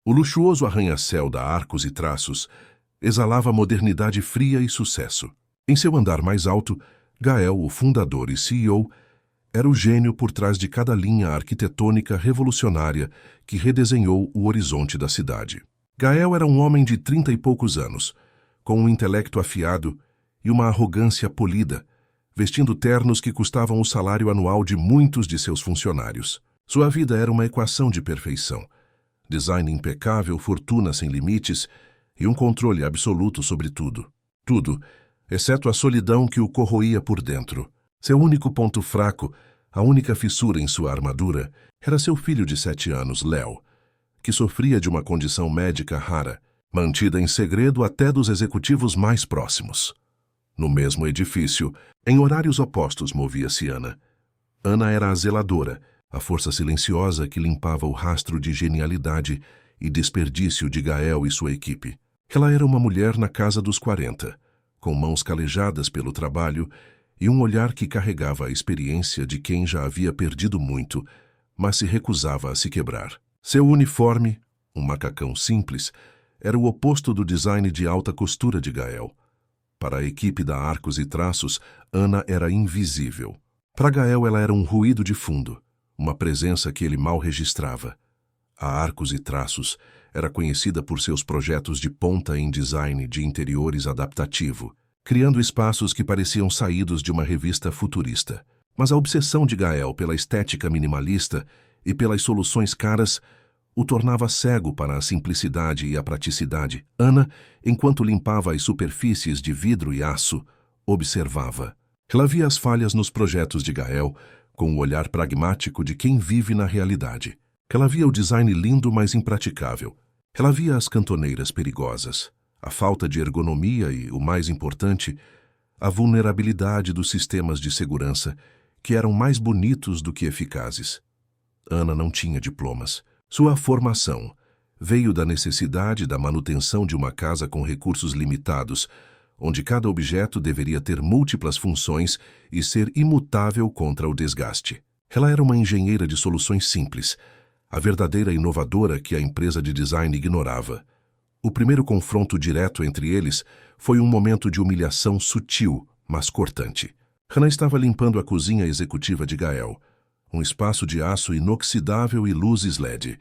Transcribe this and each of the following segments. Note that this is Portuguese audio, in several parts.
O luxuoso arranha-céu da Arcos e Traços exalava modernidade fria e sucesso. Em seu andar mais alto, Gael, o fundador e CEO, era o gênio por trás de cada linha arquitetônica revolucionária que redesenhou o horizonte da cidade. Gael era um homem de 30 e poucos anos, com um intelecto afiado e uma arrogância polida, vestindo ternos que custavam o salário anual de muitos de seus funcionários. Sua vida era uma equação de perfeição. Design impecável, fortuna sem limites e um controle absoluto sobre tudo. Tudo, exceto a solidão que o corroía por dentro. Seu único ponto fraco, a única fissura em sua armadura, era seu filho de 7 anos, Léo, que sofria de uma condição médica rara, mantida em segredo até dos executivos mais próximos. No mesmo edifício, em horários opostos, movia-se Ana. Ana era a zeladora, a força silenciosa que limpava o rastro de genialidade e desperdício de Gael e sua equipe. Ela era uma mulher na casa dos 40, com mãos calejadas pelo trabalho e um olhar que carregava a experiência de quem já havia perdido muito, mas se recusava a se quebrar. Seu uniforme, um macacão simples, era o oposto do design de alta costura de Gael. Para a equipe da Arcos e Traços, Ana era invisível. Para Gael ela era um ruído de fundo, uma presença que ele mal registrava. A Arcos e Traços era conhecida por seus projetos de ponta em design de interiores adaptativo, criando espaços que pareciam saídos de uma revista futurista. Mas a obsessão de Gael pela estética minimalista e pelas soluções caras o tornava cego para a simplicidade e a praticidade. Ana, enquanto limpava as superfícies de vidro e aço, observava. Ela via as falhas nos projetos de Gael com o olhar pragmático de quem vive na realidade. Ela via o design lindo, mas impraticável. Ela via as cantoneiras perigosas, a falta de ergonomia e, o mais importante, a vulnerabilidade dos sistemas de segurança, que eram mais bonitos do que eficazes. Ana não tinha diplomas. Sua formação veio da necessidade da manutenção de uma casa com recursos limitados, onde cada objeto deveria ter múltiplas funções e ser imutável contra o desgaste. Ela era uma engenheira de soluções simples, a verdadeira inovadora que a empresa de design ignorava. O primeiro confronto direto entre eles foi um momento de humilhação sutil, mas cortante. Hannah estava limpando a cozinha executiva de Gael, um espaço de aço inoxidável e luzes LED.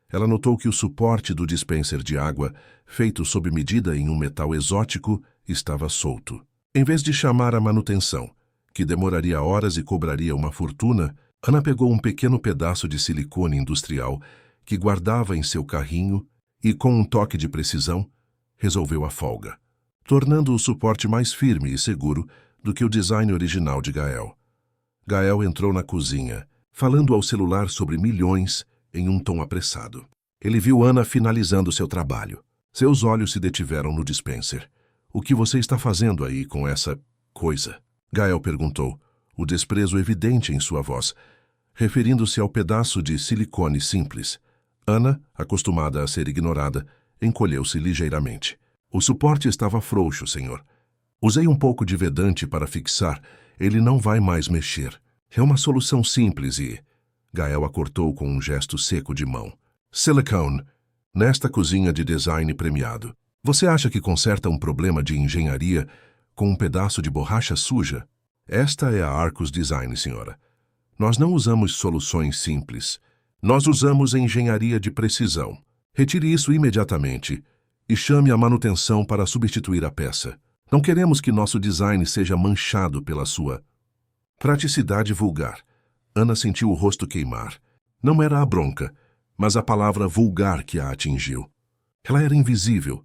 Ela notou que o suporte do dispenser de água, feito sob medida em um metal exótico, estava solto. Em vez de chamar a manutenção, que demoraria horas e cobraria uma fortuna, Ana pegou um pequeno pedaço de silicone industrial que guardava em seu carrinho e, com um toque de precisão, resolveu a folga, tornando o suporte mais firme e seguro do que o design original de Gael. Gael entrou na cozinha, falando ao celular sobre milhões em um tom apressado. Ele viu Ana finalizando seu trabalho. Seus olhos se detiveram no dispenser. "O que você está fazendo aí com essa coisa?" Gael perguntou, o desprezo evidente em sua voz, referindo-se ao pedaço de silicone simples. Ana, acostumada a ser ignorada, encolheu-se ligeiramente. "O suporte estava frouxo, senhor. Usei um pouco de vedante para fixar. Ele não vai mais mexer. É uma solução simples e..." Gael a cortou com um gesto seco de mão. "Silicone, nesta cozinha de design premiado. Você acha que conserta um problema de engenharia com um pedaço de borracha suja? Esta é a Arcos Design, senhora. Nós não usamos soluções simples. Nós usamos engenharia de precisão. Retire isso imediatamente e chame a manutenção para substituir a peça. Não queremos que nosso design seja manchado pela sua praticidade vulgar." Ana sentiu o rosto queimar. Não era a bronca, mas a palavra vulgar que a atingiu. Ela era invisível,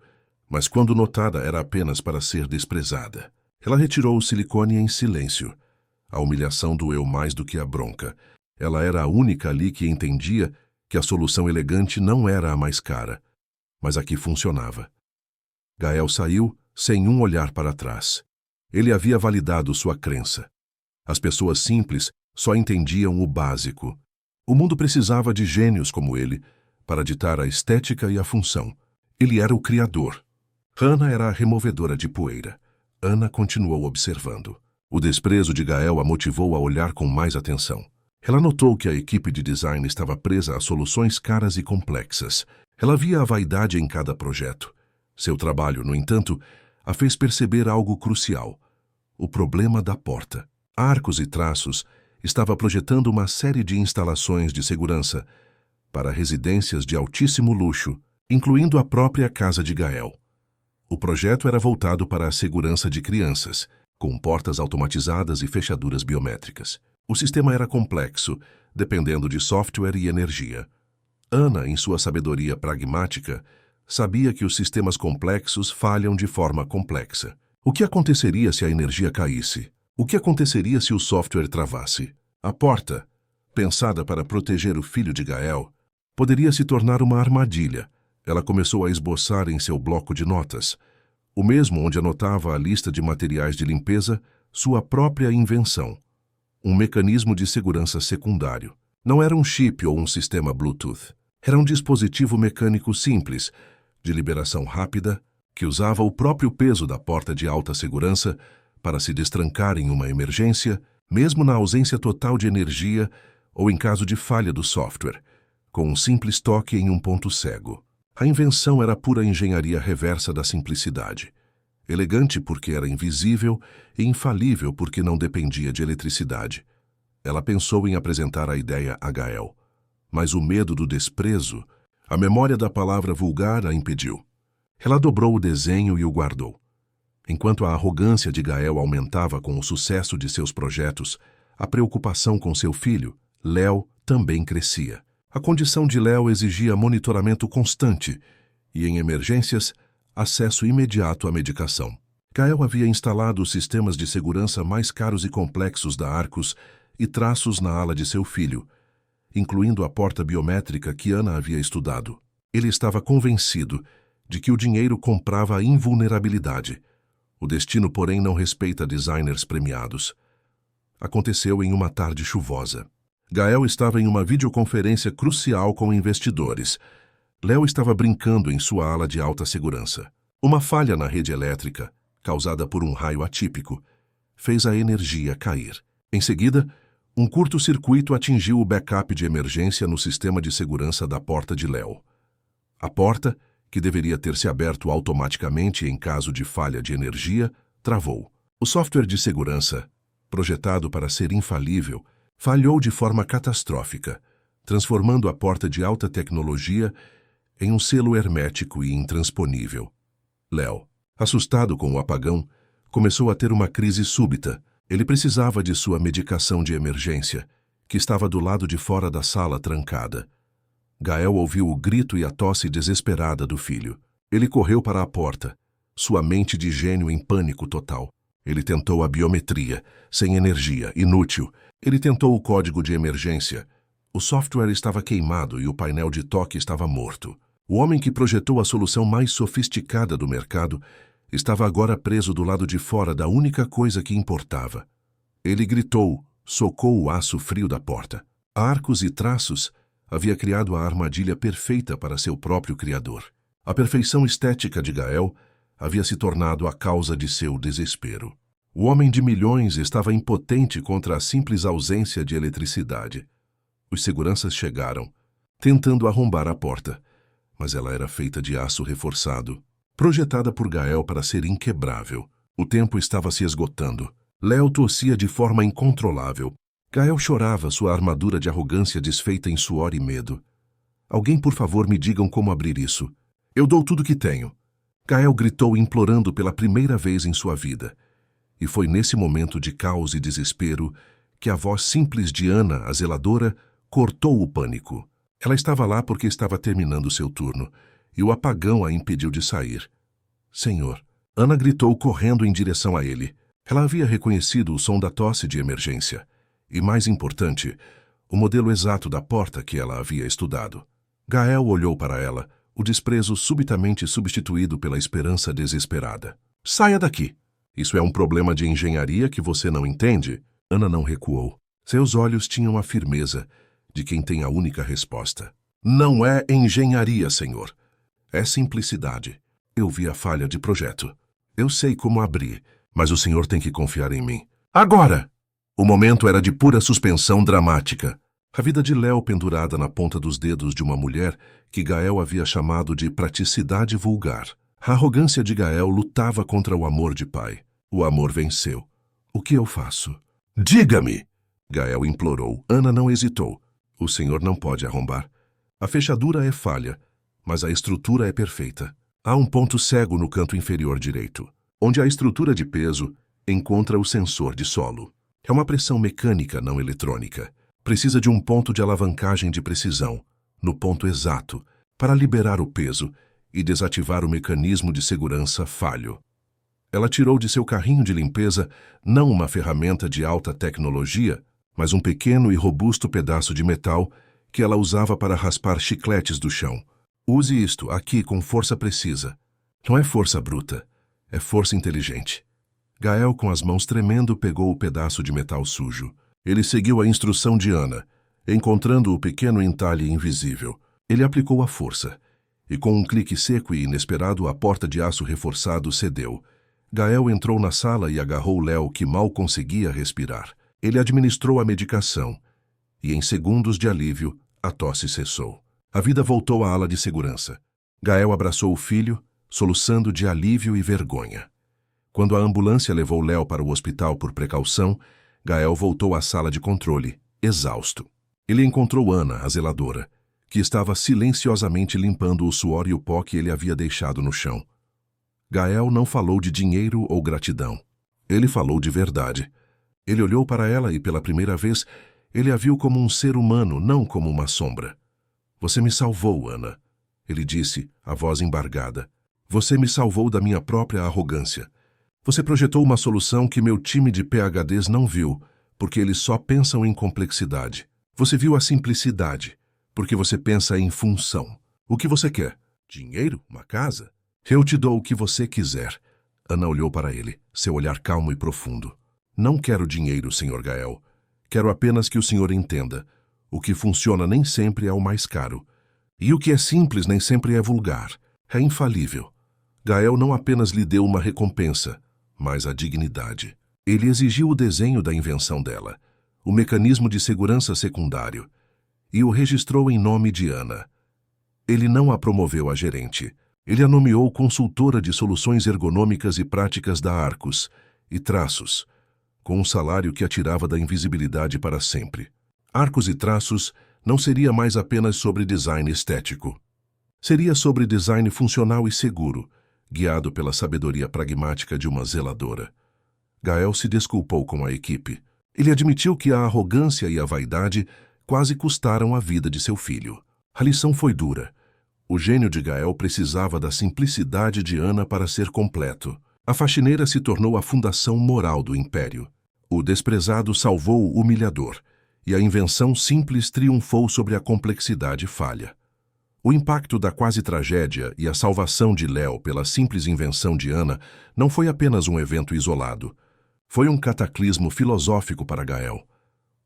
mas quando notada era apenas para ser desprezada. Ela retirou o silicone em silêncio. A humilhação doeu mais do que a bronca. Ela era a única ali que entendia que a solução elegante não era a mais cara, mas a que funcionava. Gael saiu sem um olhar para trás. Ele havia validado sua crença. As pessoas simples só entendiam o básico. O mundo precisava de gênios como ele para ditar a estética e a função. Ele era o criador. Hannah era a removedora de poeira. Ana continuou observando. O desprezo de Gael a motivou a olhar com mais atenção. Ela notou que a equipe de design estava presa a soluções caras e complexas. Ela via a vaidade em cada projeto. Seu trabalho, no entanto, a fez perceber algo crucial: o problema da porta. Arcos e Traços estava projetando uma série de instalações de segurança para residências de altíssimo luxo, incluindo a própria casa de Gael. O projeto era voltado para a segurança de crianças, com portas automatizadas e fechaduras biométricas. O sistema era complexo, dependendo de software e energia. Ana, em sua sabedoria pragmática, sabia que os sistemas complexos falham de forma complexa. O que aconteceria se a energia caísse? O que aconteceria se o software travasse? A porta, pensada para proteger o filho de Gael, poderia se tornar uma armadilha. Ela começou a esboçar em seu bloco de notas, o mesmo onde anotava a lista de materiais de limpeza, sua própria invenção. Um mecanismo de segurança secundário. Não era um chip ou um sistema Bluetooth. Era um dispositivo mecânico simples, de liberação rápida, que usava o próprio peso da porta de alta segurança para se destrancar em uma emergência, mesmo na ausência total de energia ou em caso de falha do software, com um simples toque em um ponto cego. A invenção era pura engenharia reversa da simplicidade. Elegante porque era invisível e infalível porque não dependia de eletricidade. Ela pensou em apresentar a ideia a Gael, mas o medo do desprezo, a memória da palavra vulgar a impediu. Ela dobrou o desenho e o guardou. Enquanto a arrogância de Gael aumentava com o sucesso de seus projetos, a preocupação com seu filho, Léo, também crescia. A condição de Léo exigia monitoramento constante e, em emergências, acesso imediato à medicação. Gael havia instalado os sistemas de segurança mais caros e complexos da Arcos e Traços na ala de seu filho, incluindo a porta biométrica que Ana havia estudado. Ele estava convencido de que o dinheiro comprava a invulnerabilidade. O destino, porém, não respeita designers premiados. Aconteceu em uma tarde chuvosa. Gael estava em uma videoconferência crucial com investidores. Léo estava brincando em sua ala de alta segurança. Uma falha na rede elétrica, causada por um raio atípico, fez a energia cair. Em seguida, um curto-circuito atingiu o backup de emergência no sistema de segurança da porta de Léo. A porta, que deveria ter se aberto automaticamente em caso de falha de energia, travou. O software de segurança, projetado para ser infalível, falhou de forma catastrófica, transformando a porta de alta tecnologia em um selo hermético e intransponível. Léo, assustado com o apagão, começou a ter uma crise súbita. Ele precisava de sua medicação de emergência, que estava do lado de fora da sala trancada. Gael ouviu o grito e a tosse desesperada do filho. Ele correu para a porta, sua mente de gênio em pânico total. Ele tentou a biometria, sem energia, inútil. Ele tentou o código de emergência. O software estava queimado e o painel de toque estava morto. O homem que projetou a solução mais sofisticada do mercado estava agora preso do lado de fora da única coisa que importava. Ele gritou, socou o aço frio da porta. Arcos e Traços havia criado a armadilha perfeita para seu próprio criador. A perfeição estética de Gael havia se tornado a causa de seu desespero. O homem de milhões estava impotente contra a simples ausência de eletricidade. Os seguranças chegaram, tentando arrombar a porta, mas ela era feita de aço reforçado, projetada por Gael para ser inquebrável. O tempo estava se esgotando. Léo tossia de forma incontrolável. Gael chorava, sua armadura de arrogância desfeita em suor e medo. Alguém, por favor, me digam como abrir isso. Eu dou tudo que tenho. Gael gritou, implorando pela primeira vez em sua vida. E foi nesse momento de caos e desespero que a voz simples de Ana, a zeladora, cortou o pânico. Ela estava lá porque estava terminando seu turno, e o apagão a impediu de sair. Senhor, Ana gritou correndo em direção a ele. Ela havia reconhecido o som da tosse de emergência. E, mais importante, o modelo exato da porta que ela havia estudado. Gael olhou para ela, o desprezo subitamente substituído pela esperança desesperada. Saia daqui! Isso é um problema de engenharia que você não entende? Ana não recuou. Seus olhos tinham a firmeza de quem tem a única resposta. Não é engenharia, senhor. É simplicidade. Eu vi a falha de projeto. Eu sei como abrir, mas o senhor tem que confiar em mim. Agora! O momento era de pura suspensão dramática. A vida de Léo pendurada na ponta dos dedos de uma mulher que Gael havia chamado de praticidade vulgar. A arrogância de Gael lutava contra o amor de pai. O amor venceu. O que eu faço? Diga-me! Gael implorou. Ana não hesitou. O senhor não pode arrombar. A fechadura é falha, mas a estrutura é perfeita. Há um ponto cego no canto inferior direito, onde a estrutura de peso encontra o sensor de solo. É uma pressão mecânica, não eletrônica. Precisa de um ponto de alavancagem de precisão, no ponto exato, para liberar o peso e desativar o mecanismo de segurança falho. Ela tirou de seu carrinho de limpeza não uma ferramenta de alta tecnologia, mas um pequeno e robusto pedaço de metal que ela usava para raspar chicletes do chão. Use isto aqui com força precisa. Não é força bruta, é força inteligente. Gael, com as mãos tremendo, pegou o pedaço de metal sujo. Ele seguiu a instrução de Ana, encontrando o pequeno entalhe invisível. Ele aplicou a força, e com um clique seco e inesperado a porta de aço reforçado cedeu. Gael entrou na sala e agarrou Léo, que mal conseguia respirar. Ele administrou a medicação, e em segundos de alívio, a tosse cessou. A vida voltou à ala de segurança. Gael abraçou o filho, soluçando de alívio e vergonha. Quando a ambulância levou Léo para o hospital por precaução, Gael voltou à sala de controle, exausto. Ele encontrou Ana, a zeladora, que estava silenciosamente limpando o suor e o pó que ele havia deixado no chão. Gael não falou de dinheiro ou gratidão. Ele falou de verdade. Ele olhou para ela e, pela primeira vez, ele a viu como um ser humano, não como uma sombra. Você me salvou, Ana, ele disse, a voz embargada. Você me salvou da minha própria arrogância. Você projetou uma solução que meu time de PhDs não viu, porque eles só pensam em complexidade. Você viu a simplicidade, porque você pensa em função. O que você quer? Dinheiro? Uma casa? Eu te dou o que você quiser. Ana olhou para ele, seu olhar calmo e profundo. Não quero dinheiro, Sr. Gael. Quero apenas que o senhor entenda. O que funciona nem sempre é o mais caro. E o que é simples nem sempre é vulgar. É infalível. Gael não apenas lhe deu uma recompensa, mas a dignidade. Ele exigiu o desenho da invenção dela, o mecanismo de segurança secundário, e o registrou em nome de Ana. Ele não a promoveu a gerente. Ele a nomeou consultora de soluções ergonômicas e práticas da Arcus e Traços, com um salário que a tirava da invisibilidade para sempre. Arcus e Traços não seria mais apenas sobre design estético. Seria sobre design funcional e seguro, guiado pela sabedoria pragmática de uma zeladora. Gael se desculpou com a equipe. Ele admitiu que a arrogância e a vaidade quase custaram a vida de seu filho. A lição foi dura. O gênio de Gael precisava da simplicidade de Ana para ser completo. A faxineira se tornou a fundação moral do império. O desprezado salvou o humilhador, e a invenção simples triunfou sobre a complexidade falha. O impacto da quase tragédia e a salvação de Léo pela simples invenção de Ana não foi apenas um evento isolado. Foi um cataclismo filosófico para Gael.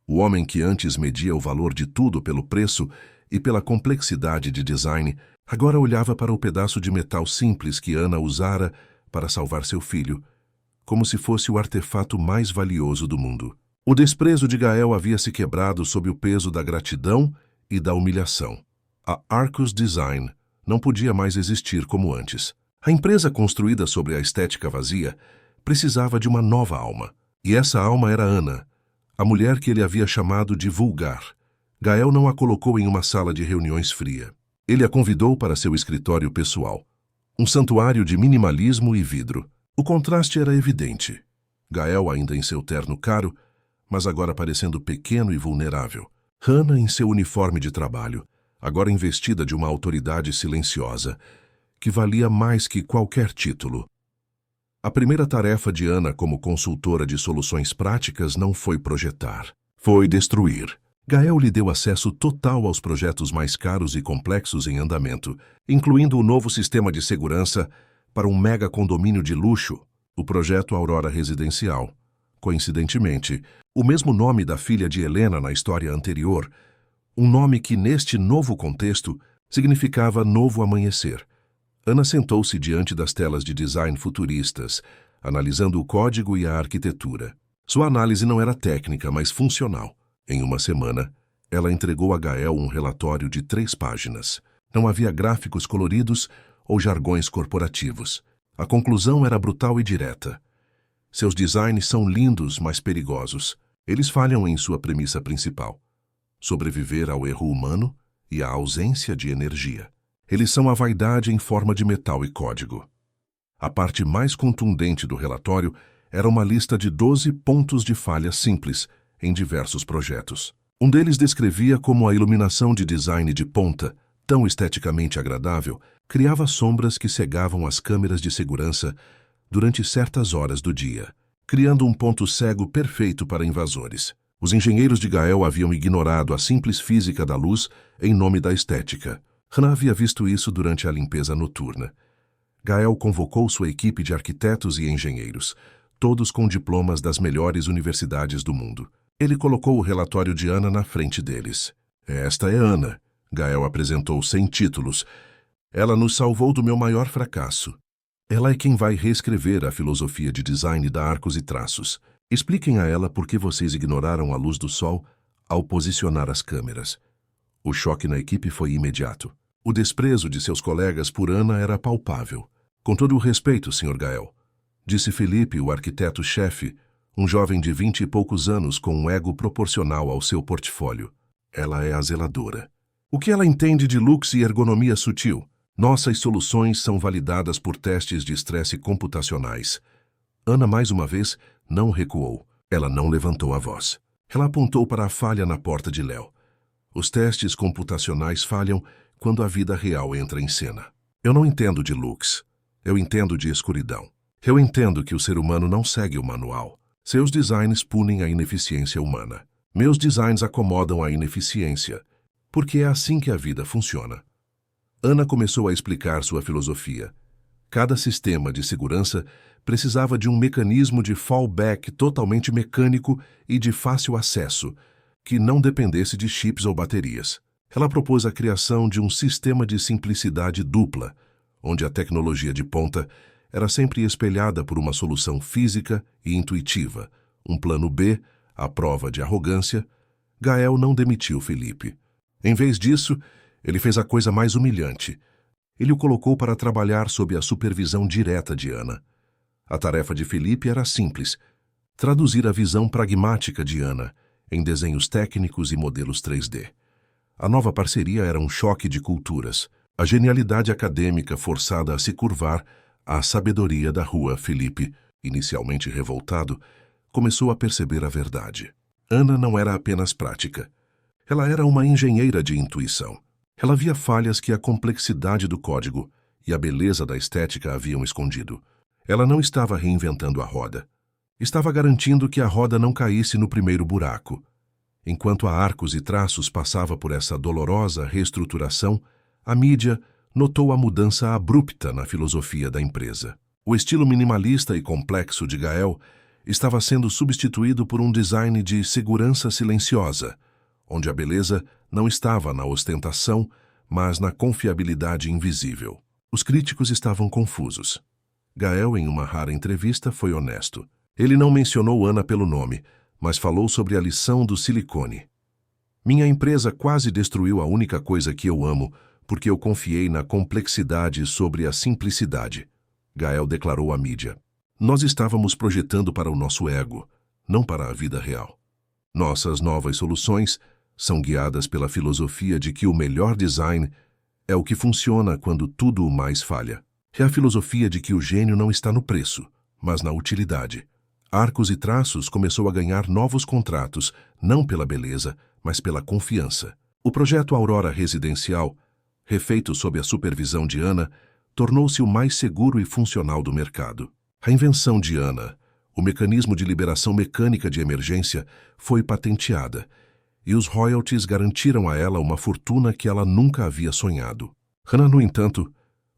O homem que antes media o valor de tudo pelo preço e pela complexidade de design, agora olhava para o pedaço de metal simples que Ana usara para salvar seu filho, como se fosse o artefato mais valioso do mundo. O desprezo de Gael havia se quebrado sob o peso da gratidão e da humilhação. A Arcus Design não podia mais existir como antes. A empresa construída sobre a estética vazia precisava de uma nova alma. E essa alma era Ana, a mulher que ele havia chamado de vulgar. Gael não a colocou em uma sala de reuniões fria. Ele a convidou para seu escritório pessoal. Um santuário de minimalismo e vidro. O contraste era evidente. Gael ainda em seu terno caro, mas agora parecendo pequeno e vulnerável. Ana em seu uniforme de trabalho, agora investida de uma autoridade silenciosa, que valia mais que qualquer título. A primeira tarefa de Ana como consultora de soluções práticas não foi projetar, foi destruir. Gael lhe deu acesso total aos projetos mais caros e complexos em andamento, incluindo o novo sistema de segurança para um mega condomínio de luxo, o projeto Aurora Residencial. Coincidentemente, o mesmo nome da filha de Helena na história anterior, um nome que, neste novo contexto, significava novo amanhecer. Ana sentou-se diante das telas de design futuristas, analisando o código e a arquitetura. Sua análise não era técnica, mas funcional. Em uma semana, Ela entregou a Gael um relatório de 3 páginas. Não havia gráficos coloridos ou jargões corporativos. A conclusão era brutal e direta. Seus designs são lindos, mas perigosos. Eles falham em sua premissa principal: sobreviver ao erro humano e à ausência de energia. Eles são a vaidade em forma de metal e código. A parte mais contundente do relatório era uma lista de 12 pontos de falha simples em diversos projetos. Um deles descrevia como a iluminação de design de ponta, tão esteticamente agradável, criava sombras que cegavam as câmeras de segurança durante certas horas do dia, criando um ponto cego perfeito para invasores. Os engenheiros de Gael haviam ignorado a simples física da luz em nome da estética. Hannah havia visto isso durante a limpeza noturna. Gael convocou sua equipe de arquitetos e engenheiros, todos com diplomas das melhores universidades do mundo. Ele colocou o relatório de Ana na frente deles. Esta é Ana, Gael apresentou sem títulos. Ela nos salvou do meu maior fracasso. Ela é quem vai reescrever a filosofia de design da Arcos e Traços. Expliquem a ela por que vocês ignoraram a luz do sol ao posicionar as câmeras. O choque na equipe foi imediato. O desprezo de seus colegas por Ana era palpável. Com todo o respeito, Sr. Gael, disse Felipe, o arquiteto-chefe, um jovem de 20 e poucos anos com um ego proporcional ao seu portfólio. Ela é a zeladora. O que ela entende de luxo e ergonomia sutil? Nossas soluções são validadas por testes de estresse computacionais. Ana, mais uma vez, não recuou. Ela não levantou a voz. Ela apontou para a falha na porta de Léo. Os testes computacionais falham quando a vida real entra em cena. Eu não entendo de luxo. Eu entendo de escuridão. Eu entendo que o ser humano não segue o manual. Seus designs punem a ineficiência humana. Meus designs acomodam a ineficiência, porque é assim que a vida funciona. Ana começou a explicar sua filosofia. Cada sistema de segurança precisava de um mecanismo de fallback totalmente mecânico e de fácil acesso, que não dependesse de chips ou baterias. Ela propôs a criação de um sistema de simplicidade dupla, onde a tecnologia de ponta era sempre espelhada por uma solução física e intuitiva, um plano B, à prova de arrogância. Gael não demitiu Felipe. Em vez disso, ele fez a coisa mais humilhante. Ele o colocou para trabalhar sob a supervisão direta de Ana. A tarefa de Felipe era simples: traduzir a visão pragmática de Ana em desenhos técnicos e modelos 3D. A nova parceria era um choque de culturas. A genialidade acadêmica forçada a se curvar à sabedoria da rua. Felipe, inicialmente revoltado, começou a perceber a verdade. Ana não era apenas prática. Ela era uma engenheira de intuição. Ela via falhas que a complexidade do código e a beleza da estética haviam escondido. Ela não estava reinventando a roda. Estava garantindo que a roda não caísse no primeiro buraco. Enquanto a Arcos e Traços passava por essa dolorosa reestruturação, a mídia notou a mudança abrupta na filosofia da empresa. O estilo minimalista e complexo de Gael estava sendo substituído por um design de segurança silenciosa, onde a beleza não estava na ostentação, mas na confiabilidade invisível. Os críticos estavam confusos. Gael, em uma rara entrevista, foi honesto. Ele não mencionou Ana pelo nome, mas falou sobre a lição do silicone. Minha empresa quase destruiu a única coisa que eu amo, porque eu confiei na complexidade sobre a simplicidade, Gael declarou à mídia. Nós estávamos projetando para o nosso ego, não para a vida real. Nossas novas soluções são guiadas pela filosofia de que o melhor design é o que funciona quando tudo o mais falha. É a filosofia de que o gênio não está no preço, mas na utilidade. Arcos e Traços começou a ganhar novos contratos, não pela beleza, mas pela confiança. O projeto Aurora Residencial, refeito sob a supervisão de Ana, tornou-se o mais seguro e funcional do mercado. A invenção de Ana, o mecanismo de liberação mecânica de emergência, foi patenteada, e os royalties garantiram a ela uma fortuna que ela nunca havia sonhado. Hannah, no entanto,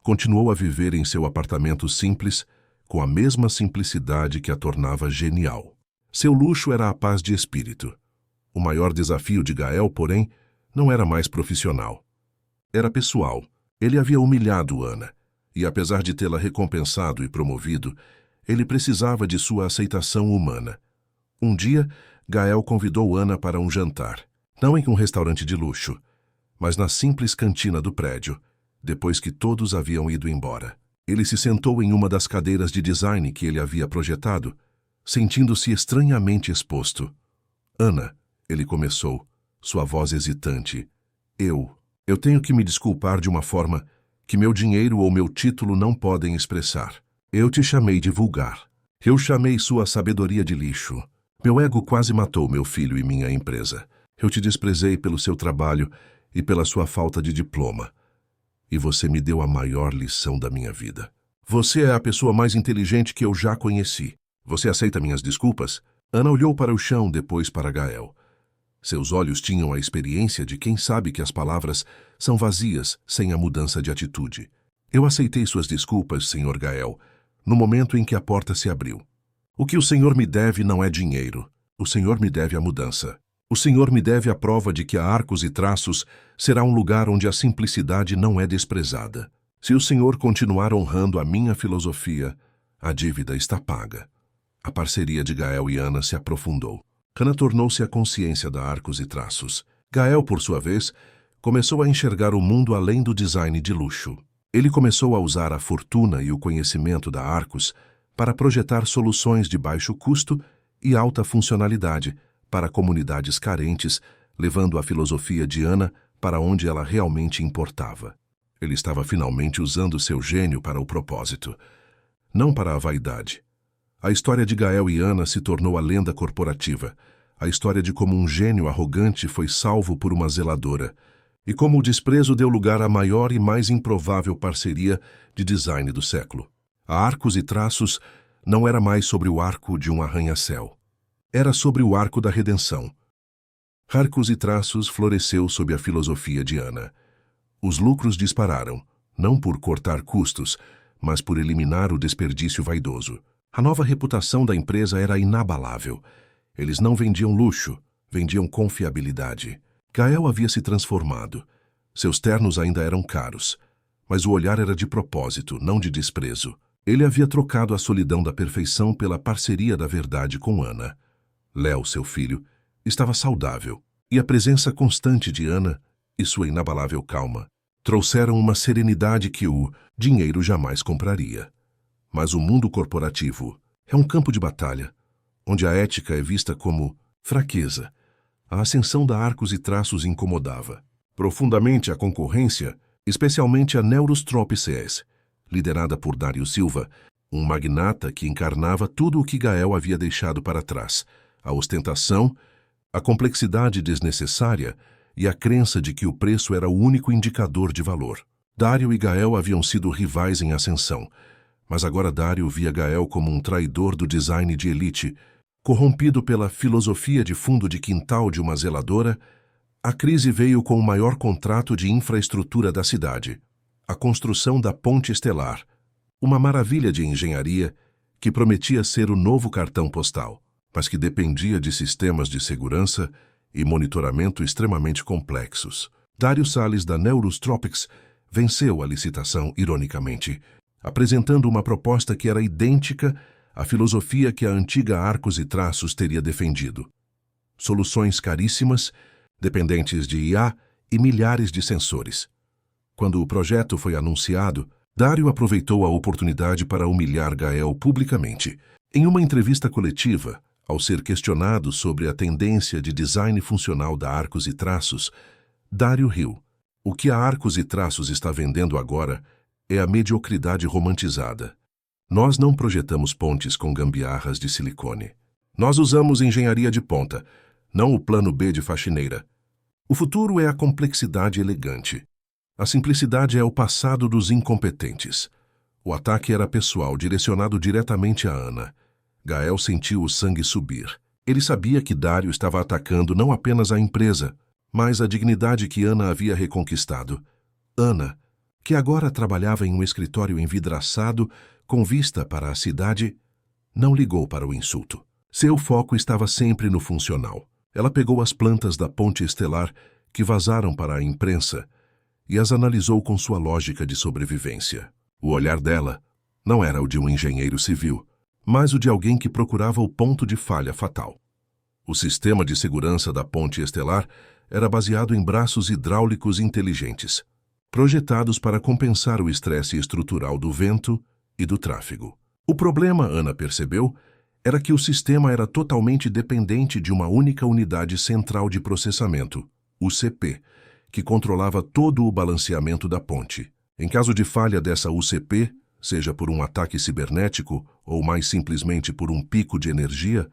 continuou a viver em seu apartamento simples, com a mesma simplicidade que a tornava genial. Seu luxo era a paz de espírito. O maior desafio de Gael, porém, não era mais profissional. Era pessoal. Ele havia humilhado Ana, e apesar de tê-la recompensado e promovido, ele precisava de sua aceitação humana. Um dia, Gael convidou Ana para um jantar. Não em um restaurante de luxo, mas na simples cantina do prédio, depois que todos haviam ido embora. Ele se sentou em uma das cadeiras de design que ele havia projetado, sentindo-se estranhamente exposto. Ana, ele começou, sua voz hesitante. Eu tenho que me desculpar de uma forma que meu dinheiro ou meu título não podem expressar. Eu te chamei de vulgar. Eu chamei sua sabedoria de lixo. Meu ego quase matou meu filho e minha empresa. Eu te desprezei pelo seu trabalho e pela sua falta de diploma. E você me deu a maior lição da minha vida. Você é a pessoa mais inteligente que eu já conheci. Você aceita minhas desculpas? Ana olhou para o chão, depois para Gael. Seus olhos tinham a experiência de quem sabe que as palavras são vazias sem a mudança de atitude. Eu aceitei suas desculpas, Sr. Gael, no momento em que a porta se abriu. O que o senhor me deve não é dinheiro. O senhor me deve a mudança. O senhor me deve a prova de que a Arcos e Traços será um lugar onde a simplicidade não é desprezada. Se o senhor continuar honrando a minha filosofia, a dívida está paga. A parceria de Gael e Ana se aprofundou. Ana tornou-se a consciência da Arcos e Traços. Gael, por sua vez, começou a enxergar o mundo além do design de luxo. Ele começou a usar a fortuna e o conhecimento da Arcos para projetar soluções de baixo custo e alta funcionalidade para comunidades carentes, levando a filosofia de Ana para onde ela realmente importava. Ele estava finalmente usando seu gênio para o propósito, não para a vaidade. A história de Gael e Ana se tornou a lenda corporativa, a história de como um gênio arrogante foi salvo por uma zeladora, e como o desprezo deu lugar à maior e mais improvável parceria de design do século. A Arcos e Traços não era mais sobre o arco de um arranha-céu. Era sobre o arco da redenção. Arcos e Traços floresceu sob a filosofia de Ana. Os lucros dispararam, não por cortar custos, mas por eliminar o desperdício vaidoso. A nova reputação da empresa era inabalável. Eles não vendiam luxo, vendiam confiabilidade. Gael havia se transformado. Seus ternos ainda eram caros, mas o olhar era de propósito, não de desprezo. Ele havia trocado a solidão da perfeição pela parceria da verdade com Ana. Léo, seu filho, estava saudável, e a presença constante de Ana e sua inabalável calma trouxeram uma serenidade que o dinheiro jamais compraria. Mas o mundo corporativo é um campo de batalha, onde a ética é vista como fraqueza. A ascensão da Arcos e Traços incomodava profundamente a concorrência, especialmente a Neurostrop CS, liderada por Dário Silva, um magnata que encarnava tudo o que Gael havia deixado para trás: a ostentação, a complexidade desnecessária e a crença de que o preço era o único indicador de valor. Dário e Gael haviam sido rivais em ascensão, mas agora Dário via Gael como um traidor do design de elite, corrompido pela filosofia de fundo de quintal de uma zeladora. A crise veio com o maior contrato de infraestrutura da cidade, a construção da Ponte Estelar, uma maravilha de engenharia que prometia ser o novo cartão postal, mas que dependia de sistemas de segurança e monitoramento extremamente complexos. Dário Salles, da Neurostropics, venceu a licitação, ironicamente, apresentando uma proposta que era idêntica à filosofia que a antiga Arcos e Traços teria defendido. Soluções caríssimas, dependentes de IA e milhares de sensores. Quando o projeto foi anunciado, Dário aproveitou a oportunidade para humilhar Gael publicamente. Em uma entrevista coletiva, ao ser questionado sobre a tendência de design funcional da Arcos e Traços, Dário riu. O que a Arcos e Traços está vendendo agora é a mediocridade romantizada. Nós não projetamos pontes com gambiarras de silicone. Nós usamos engenharia de ponta, não o plano B de faxineira. O futuro é a complexidade elegante. A simplicidade é o passado dos incompetentes. O ataque era pessoal, direcionado diretamente a Ana. Gael sentiu o sangue subir. Ele sabia que Dário estava atacando não apenas a empresa, mas a dignidade que Ana havia reconquistado. Ana, que agora trabalhava em um escritório envidraçado com vista para a cidade, não ligou para o insulto. Seu foco estava sempre no funcional. Ela pegou as plantas da Ponte Estelar que vazaram para a imprensa e as analisou com sua lógica de sobrevivência. O olhar dela não era o de um engenheiro civil, mas o de alguém que procurava o ponto de falha fatal. O sistema de segurança da Ponte Estelar era baseado em braços hidráulicos inteligentes, projetados para compensar o estresse estrutural do vento e do tráfego. O problema, Ana percebeu, era que o sistema era totalmente dependente de uma única unidade central de processamento, UCP, que controlava todo o balanceamento da ponte. Em caso de falha dessa UCP, seja por um ataque cibernético ou mais simplesmente por um pico de energia,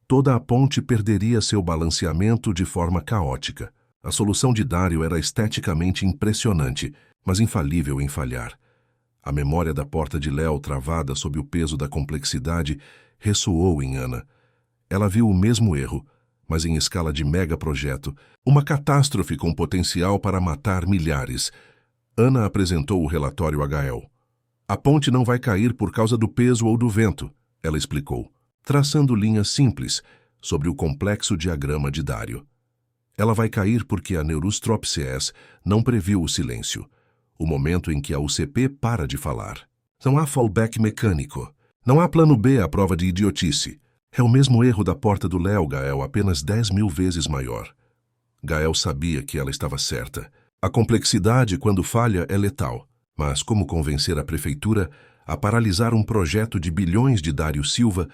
toda a ponte perderia seu balanceamento de forma caótica. A solução de Dario era esteticamente impressionante, mas infalível em falhar. A memória da porta de Léo, travada sob o peso da complexidade, ressoou em Ana. Ela viu o mesmo erro, mas em escala de megaprojeto, uma catástrofe com potencial para matar milhares. Ana apresentou o relatório a Gael. A ponte não vai cair por causa do peso ou do vento, ela explicou, traçando linhas simples sobre o complexo diagrama de Dario. Ela vai cair porque a Neurostrop CS não previu o silêncio, o momento em que a UCP para de falar. Não há fallback mecânico. Não há plano B à prova de idiotice. É o mesmo erro da porta do Léo, Gael, apenas 10.000 vezes maior. Gael sabia que ela estava certa. A complexidade, quando falha, é letal. Mas como convencer a prefeitura a paralisar um projeto de bilhões de Dário Silva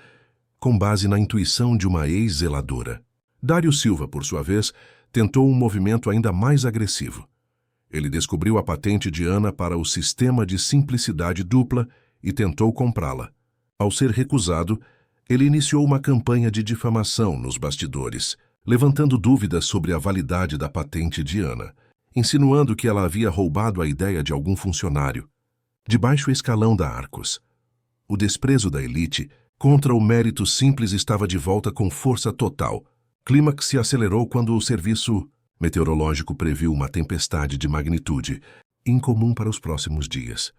com base na intuição de uma ex-zeladora? Dário Silva, por sua vez, tentou um movimento ainda mais agressivo. Ele descobriu a patente de Ana para o sistema de simplicidade dupla e tentou comprá-la. Ao ser recusado, ele iniciou uma campanha de difamação nos bastidores, levantando dúvidas sobre a validade da patente de Ana, insinuando que ela havia roubado a ideia de algum funcionário. De baixo escalão da Arcos, o desprezo da elite contra o mérito simples estava de volta com força total. Clímax se acelerou quando o serviço meteorológico previu uma tempestade de magnitude incomum para os próximos dias,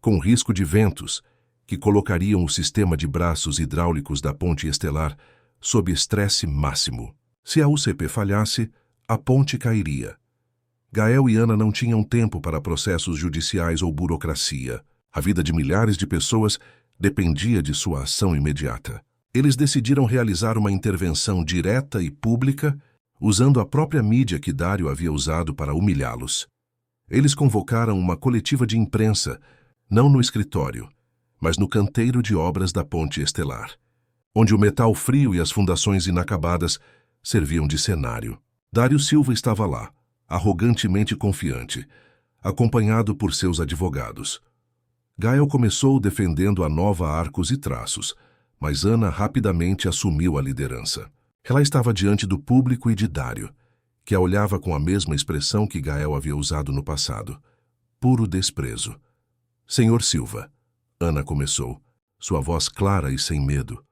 com risco de ventos que colocariam o sistema de braços hidráulicos da ponte estelar sob estresse máximo. Se a UCP falhasse, a ponte cairia. Gael e Ana não tinham tempo para processos judiciais ou burocracia. A vida de milhares de pessoas dependia de sua ação imediata. Eles decidiram realizar uma intervenção direta e pública, usando a própria mídia que Dário havia usado para humilhá-los. Eles convocaram uma coletiva de imprensa, não no escritório, mas no canteiro de obras da ponte estelar, onde o metal frio e as fundações inacabadas serviam de cenário. Dário Silva estava lá, arrogantemente confiante, acompanhado por seus advogados. Gael começou defendendo a nova Arcos e Traços, mas Ana rapidamente assumiu a liderança. Ela estava diante do público e de Dário, que a olhava com a mesma expressão que Gael havia usado no passado. Puro desprezo. Senhor Silva, Ana começou, sua voz clara e sem medo.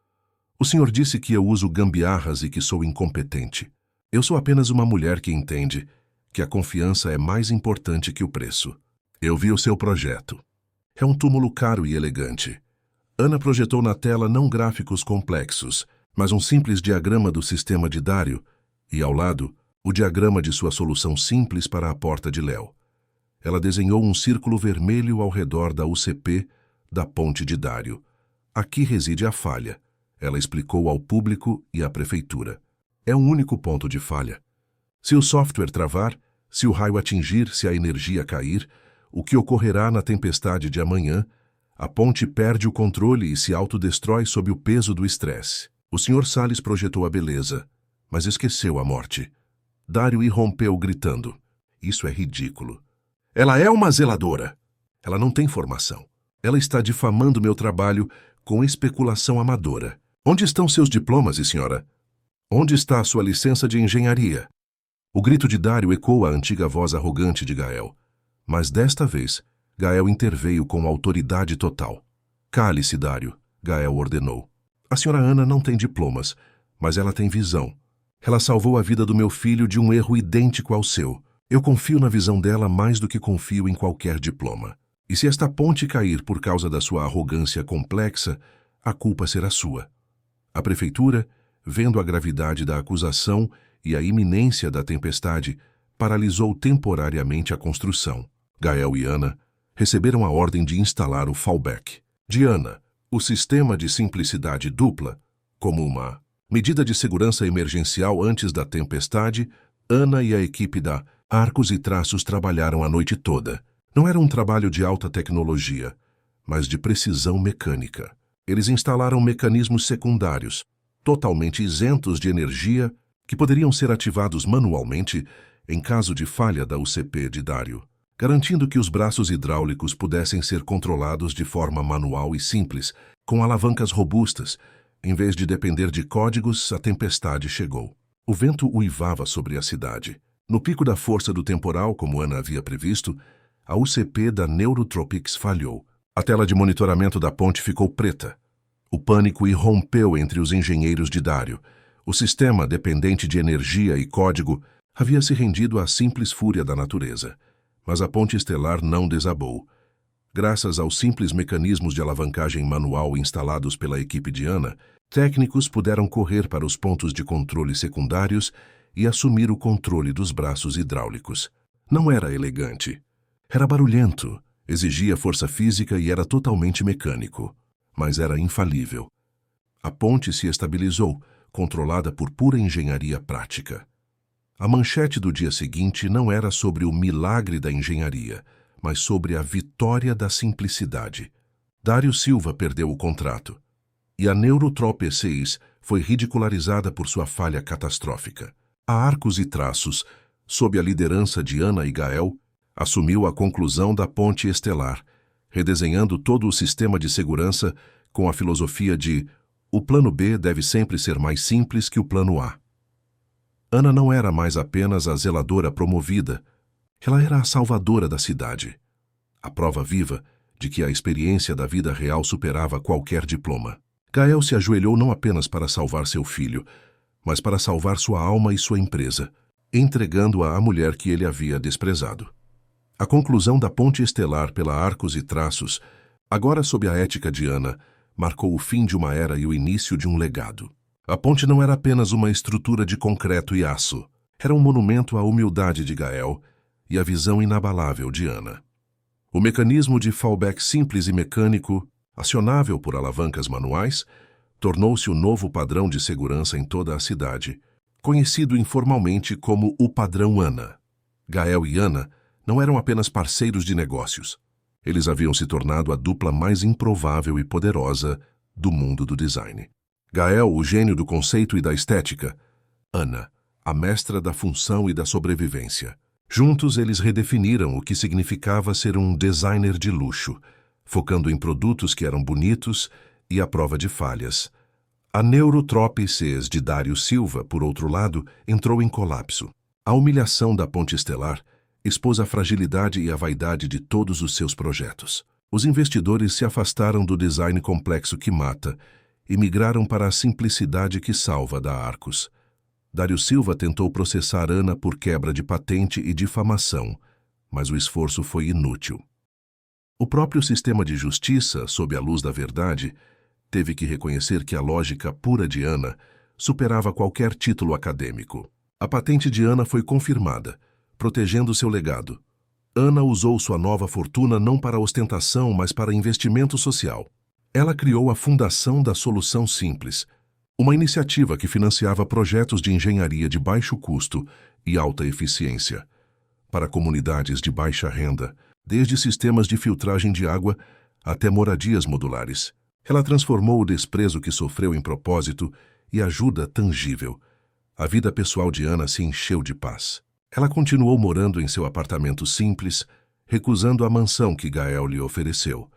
O senhor disse que eu uso gambiarras e que sou incompetente. Eu sou apenas uma mulher que entende que a confiança é mais importante que o preço. Eu vi o seu projeto. É um túmulo caro e elegante. Ana projetou na tela não gráficos complexos, mas um simples diagrama do sistema de Dário e, ao lado, o diagrama de sua solução simples para a porta de Léo. Ela desenhou um círculo vermelho ao redor da UCP da ponte de Dário. Aqui reside a falha, ela explicou ao público e à prefeitura. É um único ponto de falha. Se o software travar, se o raio atingir, se a energia cair, o que ocorrerá na tempestade de amanhã, a ponte perde o controle e se autodestrói sob o peso do estresse. O Sr. Salles projetou a beleza, mas esqueceu a morte. Dário irrompeu gritando. Isso é ridículo. Ela é uma zeladora. Ela não tem formação. Ela está difamando meu trabalho com especulação amadora. Onde estão seus diplomas, senhora? Onde está a sua licença de engenharia? O grito de Dário ecoou a antiga voz arrogante de Gael. Mas desta vez, Gael interveio com autoridade total. Cale-se, Dário, Gael ordenou. A senhora Ana não tem diplomas, mas ela tem visão. Ela salvou a vida do meu filho de um erro idêntico ao seu. Eu confio na visão dela mais do que confio em qualquer diploma. E se esta ponte cair por causa da sua arrogância complexa, a culpa será sua. A prefeitura, vendo a gravidade da acusação e a iminência da tempestade, paralisou temporariamente a construção. Gael e Ana receberam a ordem de instalar o fallback. De Ana, o sistema de simplicidade dupla, como uma medida de segurança emergencial antes da tempestade, Ana e a equipe da Arcos e Traços trabalharam a noite toda. Não era um trabalho de alta tecnologia, mas de precisão mecânica. Eles instalaram mecanismos secundários, totalmente isentos de energia, que poderiam ser ativados manualmente em caso de falha da UCP de Dário, garantindo que os braços hidráulicos pudessem ser controlados de forma manual e simples, com alavancas robustas. Em vez de depender de códigos, a tempestade chegou. O vento uivava sobre a cidade. No pico da força do temporal, como Ana havia previsto, a UCP da Neurotropics falhou. A tela de monitoramento da ponte ficou preta. O pânico irrompeu entre os engenheiros de Dário. O sistema, dependente de energia e código, havia se rendido à simples fúria da natureza. Mas a ponte estelar não desabou. Graças aos simples mecanismos de alavancagem manual instalados pela equipe de Ana, técnicos puderam correr para os pontos de controle secundários e assumir o controle dos braços hidráulicos. Não era elegante. Era barulhento, exigia força física e era totalmente mecânico. Mas era infalível. A ponte se estabilizou, controlada por pura engenharia prática. A manchete do dia seguinte não era sobre o milagre da engenharia, mas sobre a vitória da simplicidade. Dário Silva perdeu o contrato, e a Neurotrop 6 foi ridicularizada por sua falha catastrófica. A Arcos e Traços, sob a liderança de Ana e Gael, assumiu a conclusão da ponte estelar, redesenhando todo o sistema de segurança com a filosofia de o plano B deve sempre ser mais simples que o plano A. Ana não era mais apenas a zeladora promovida, ela era a salvadora da cidade. A prova viva de que a experiência da vida real superava qualquer diploma. Gael se ajoelhou não apenas para salvar seu filho, mas para salvar sua alma e sua empresa, entregando-a à mulher que ele havia desprezado. A conclusão da ponte estelar pela Arcos e Traços, agora sob a ética de Ana, marcou o fim de uma era e o início de um legado. A ponte não era apenas uma estrutura de concreto e aço. Era um monumento à humildade de Gael e à visão inabalável de Ana. O mecanismo de fallback simples e mecânico, acionável por alavancas manuais, tornou-se o novo padrão de segurança em toda a cidade, conhecido informalmente como o padrão Ana. Gael e Ana não eram apenas parceiros de negócios. Eles haviam se tornado a dupla mais improvável e poderosa do mundo do design. Gael, o gênio do conceito e da estética. Ana, a mestra da função e da sobrevivência. Juntos, eles redefiniram o que significava ser um designer de luxo, focando em produtos que eram bonitos e à prova de falhas. A Neurotrop 6 de Dário Silva, por outro lado, entrou em colapso. A humilhação da ponte estelar expôs a fragilidade e a vaidade de todos os seus projetos. Os investidores se afastaram do design complexo que mata e migraram para a simplicidade que salva da Arcos. Dário Silva tentou processar Ana por quebra de patente e difamação, mas o esforço foi inútil. O próprio sistema de justiça, sob a luz da verdade, teve que reconhecer que a lógica pura de Ana superava qualquer título acadêmico. A patente de Ana foi confirmada, protegendo seu legado. Ana usou sua nova fortuna não para ostentação, mas para investimento social. Ela criou a Fundação da Solução Simples, uma iniciativa que financiava projetos de engenharia de baixo custo e alta eficiência para comunidades de baixa renda, desde sistemas de filtragem de água até moradias modulares. Ela transformou o desprezo que sofreu em propósito e ajuda tangível. A vida pessoal de Ana se encheu de paz. Ela continuou morando em seu apartamento simples, recusando a mansão que Gael lhe ofereceu,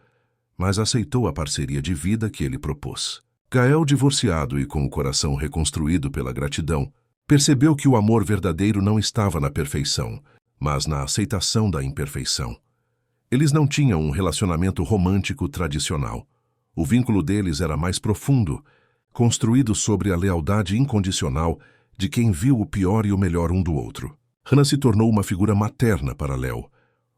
mas aceitou a parceria de vida que ele propôs. Gael, divorciado e com o coração reconstruído pela gratidão, percebeu que o amor verdadeiro não estava na perfeição, mas na aceitação da imperfeição. Eles não tinham um relacionamento romântico tradicional. O vínculo deles era mais profundo, construído sobre a lealdade incondicional de quem viu o pior e o melhor um do outro. Hannah se tornou uma figura materna para Léo,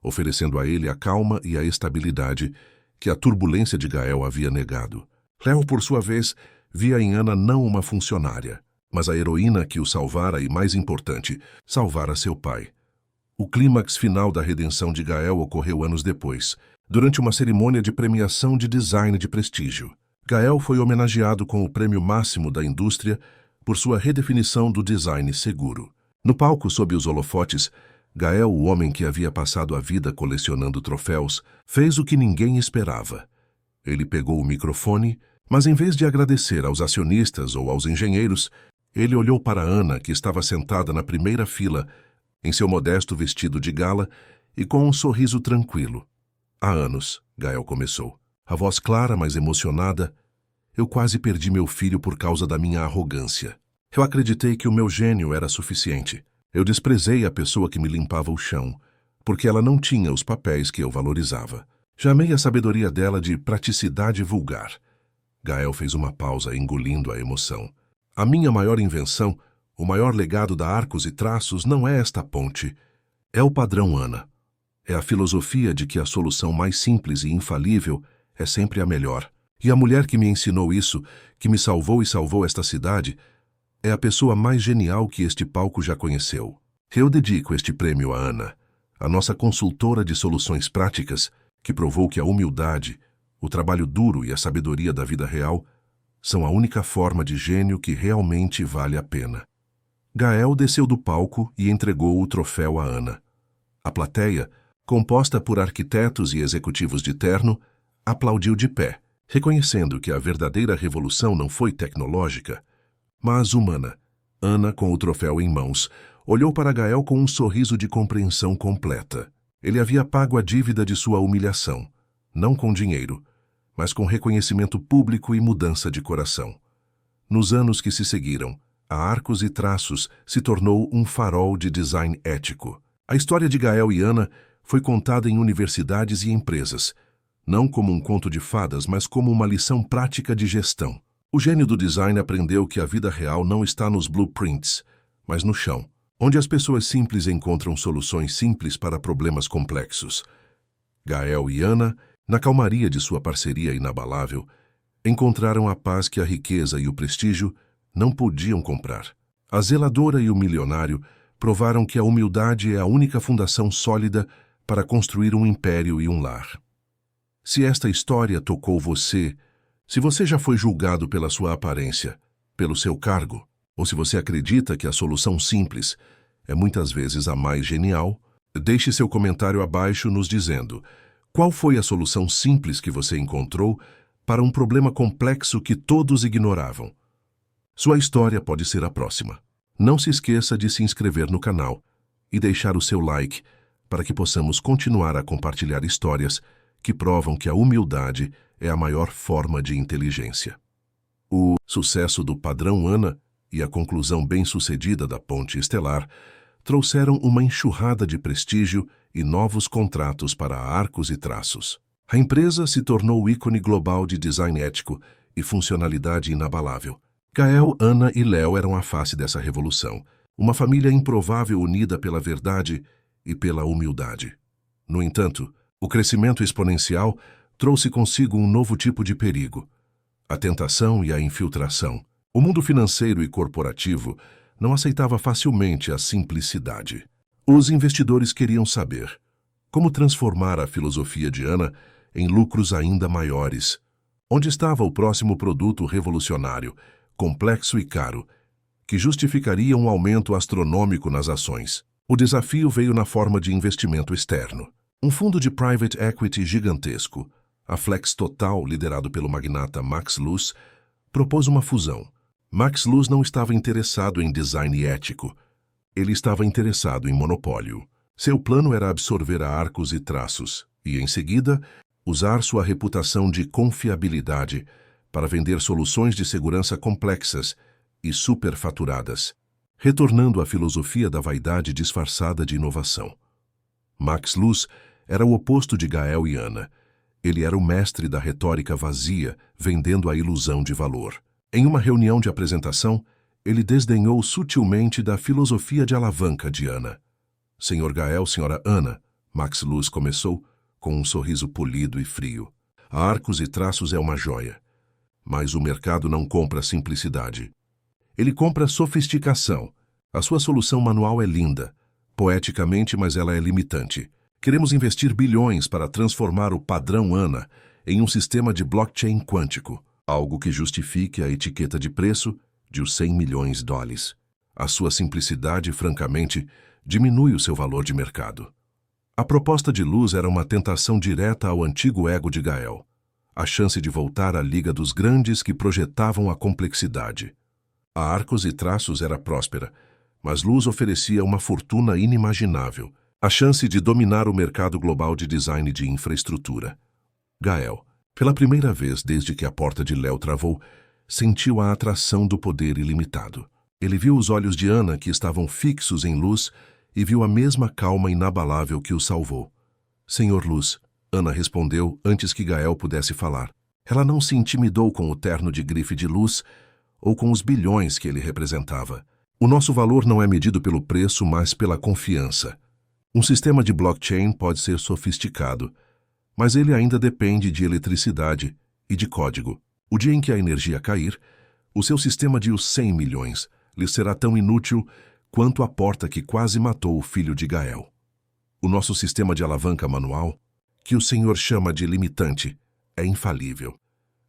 oferecendo a ele a calma e a estabilidade que a turbulência de Gael havia negado. Léo, por sua vez, via em Ana não uma funcionária, mas a heroína que o salvara e, mais importante, salvara seu pai. O clímax final da redenção de Gael ocorreu anos depois, durante uma cerimônia de premiação de design de prestígio. Gael foi homenageado com o prêmio máximo da indústria por sua redefinição do design seguro. No palco, sob os holofotes, Gael, o homem que havia passado a vida colecionando troféus, fez o que ninguém esperava. Ele pegou o microfone, mas em vez de agradecer aos acionistas ou aos engenheiros, ele olhou para Ana, que estava sentada na primeira fila, em seu modesto vestido de gala e com um sorriso tranquilo. Há anos, Gael começou, a voz clara, mas emocionada, eu quase perdi meu filho por causa da minha arrogância. Eu acreditei que o meu gênio era suficiente. Eu desprezei a pessoa que me limpava o chão, porque ela não tinha os papéis que eu valorizava. Chamei a sabedoria dela de praticidade vulgar. Gael fez uma pausa, engolindo a emoção. A minha maior invenção, o maior legado da Arcos e Traços não é esta ponte. É o padrão Ana. É a filosofia de que a solução mais simples e infalível é sempre a melhor. E a mulher que me ensinou isso, que me salvou e salvou esta cidade, é a pessoa mais genial que este palco já conheceu. Eu dedico este prêmio a Ana, a nossa consultora de soluções práticas, que provou que a humildade, o trabalho duro e a sabedoria da vida real são a única forma de gênio que realmente vale a pena. Gael desceu do palco e entregou o troféu a Ana. A plateia, composta por arquitetos e executivos de terno, aplaudiu de pé, reconhecendo que a verdadeira revolução não foi tecnológica, mas humana. Ana, com o troféu em mãos, olhou para Gael com um sorriso de compreensão completa. Ele havia pago a dívida de sua humilhação, não com dinheiro, mas com reconhecimento público e mudança de coração. Nos anos que se seguiram, a Arcos e Traços se tornou um farol de design ético. A história de Gael e Ana foi contada em universidades e empresas, não como um conto de fadas, mas como uma lição prática de gestão. O gênio do design aprendeu que a vida real não está nos blueprints, mas no chão, onde as pessoas simples encontram soluções simples para problemas complexos. Gael e Ana, na calmaria de sua parceria inabalável, encontraram a paz que a riqueza e o prestígio não podiam comprar. A zeladora e o milionário provaram que a humildade é a única fundação sólida para construir um império e um lar. Se esta história tocou você, se você já foi julgado pela sua aparência, pelo seu cargo, ou se você acredita que a solução simples é muitas vezes a mais genial, deixe seu comentário abaixo nos dizendo qual foi a solução simples que você encontrou para um problema complexo que todos ignoravam. Sua história pode ser a próxima. Não se esqueça de se inscrever no canal e deixar o seu like para que possamos continuar a compartilhar histórias que provam que a humildade é a maior forma de inteligência. O sucesso do padrão Ana e a conclusão bem-sucedida da Ponte Estelar trouxeram uma enxurrada de prestígio e novos contratos para a Arcos e Traços. A empresa se tornou o ícone global de design ético e funcionalidade inabalável. Gael, Ana e Léo eram a face dessa revolução, uma família improvável unida pela verdade e pela humildade. No entanto, o crescimento exponencial trouxe consigo um novo tipo de perigo: a tentação e a infiltração. O mundo financeiro e corporativo não aceitava facilmente a simplicidade. Os investidores queriam saber como transformar a filosofia de Ana em lucros ainda maiores. Onde estava o próximo produto revolucionário, complexo e caro, que justificaria um aumento astronômico nas ações? O desafio veio na forma de investimento externo. Um fundo de private equity gigantesco, a Flex Total, liderado pelo magnata Max Luz, propôs uma fusão. Max Luz não estava interessado em design ético. Ele estava interessado em monopólio. Seu plano era absorver a Arcos e Traços e, em seguida, usar sua reputação de confiabilidade para vender soluções de segurança complexas e superfaturadas, retornando à filosofia da vaidade disfarçada de inovação. Max Luz era o oposto de Gael e Ana. Ele era o mestre da retórica vazia, vendendo a ilusão de valor. Em uma reunião de apresentação, ele desdenhou sutilmente da filosofia de alavanca de Ana. Senhor Gael, senhora Ana, Max Luz começou com um sorriso polido e frio. A Arcos e Traços é uma joia, mas o mercado não compra simplicidade. Ele compra sofisticação. A sua solução manual é linda, poeticamente, mas ela é limitante. Queremos investir bilhões para transformar o padrão Ana em um sistema de blockchain quântico, algo que justifique a etiqueta de preço de os 100 milhões de dólares. A sua simplicidade, francamente, diminui o seu valor de mercado. A proposta de Luz era uma tentação direta ao antigo ego de Gael, a chance de voltar à liga dos grandes que projetavam a complexidade. A Arcos e Traços era próspera, mas Luz oferecia uma fortuna inimaginável, a chance de dominar o mercado global de design de infraestrutura. Gael, pela primeira vez desde que a porta de Léo travou, sentiu a atração do poder ilimitado. Ele viu os olhos de Ana, que estavam fixos em Luz, e viu a mesma calma inabalável que o salvou. Senhor Luz, Ana respondeu antes que Gael pudesse falar. Ela não se intimidou com o terno de grife de Luz ou com os bilhões que ele representava. O nosso valor não é medido pelo preço, mas pela confiança. Um sistema de blockchain pode ser sofisticado, mas ele ainda depende de eletricidade e de código. O dia em que a energia cair, o seu sistema de os 100 milhões lhe será tão inútil quanto a porta que quase matou o filho de Gael. O nosso sistema de alavanca manual, que o senhor chama de limitante, é infalível.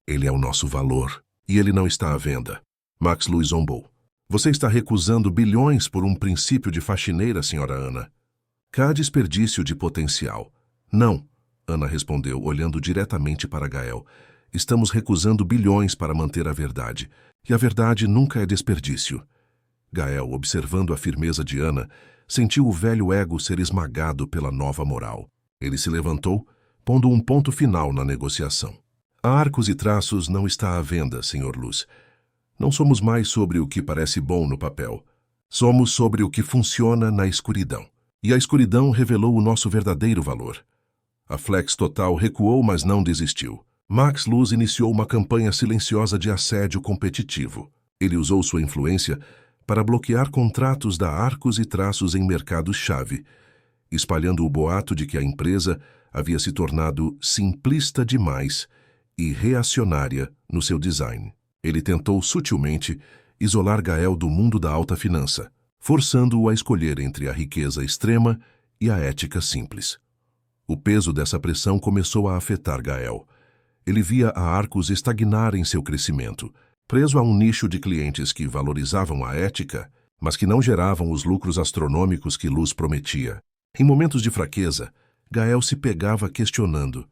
Ele é o nosso valor, e ele não está à venda. Max Luz zombou. Você está recusando bilhões por um princípio de faxineira, senhora Ana. Cá desperdício de potencial. Não, Ana respondeu, olhando diretamente para Gael. Estamos recusando bilhões para manter a verdade, e a verdade nunca é desperdício. Gael, observando a firmeza de Ana, sentiu o velho ego ser esmagado pela nova moral. Ele se levantou, pondo um ponto final na negociação. A Arcos e Traços não está à venda, senhor Luz. Não somos mais sobre o que parece bom no papel. Somos sobre o que funciona na escuridão. E a escuridão revelou o nosso verdadeiro valor. A Flex Total recuou, mas não desistiu. Max Luz iniciou uma campanha silenciosa de assédio competitivo. Ele usou sua influência para bloquear contratos da Arcos e Traços em mercados-chave, espalhando o boato de que a empresa havia se tornado simplista demais e reacionária no seu design. Ele tentou sutilmente isolar Gael do mundo da alta finança, forçando-o a escolher entre a riqueza extrema e a ética simples. O peso dessa pressão começou a afetar Gael. Ele via a Arcos estagnar em seu crescimento, preso a um nicho de clientes que valorizavam a ética, mas que não geravam os lucros astronômicos que Luz prometia. Em momentos de fraqueza, Gael se pegava questionando: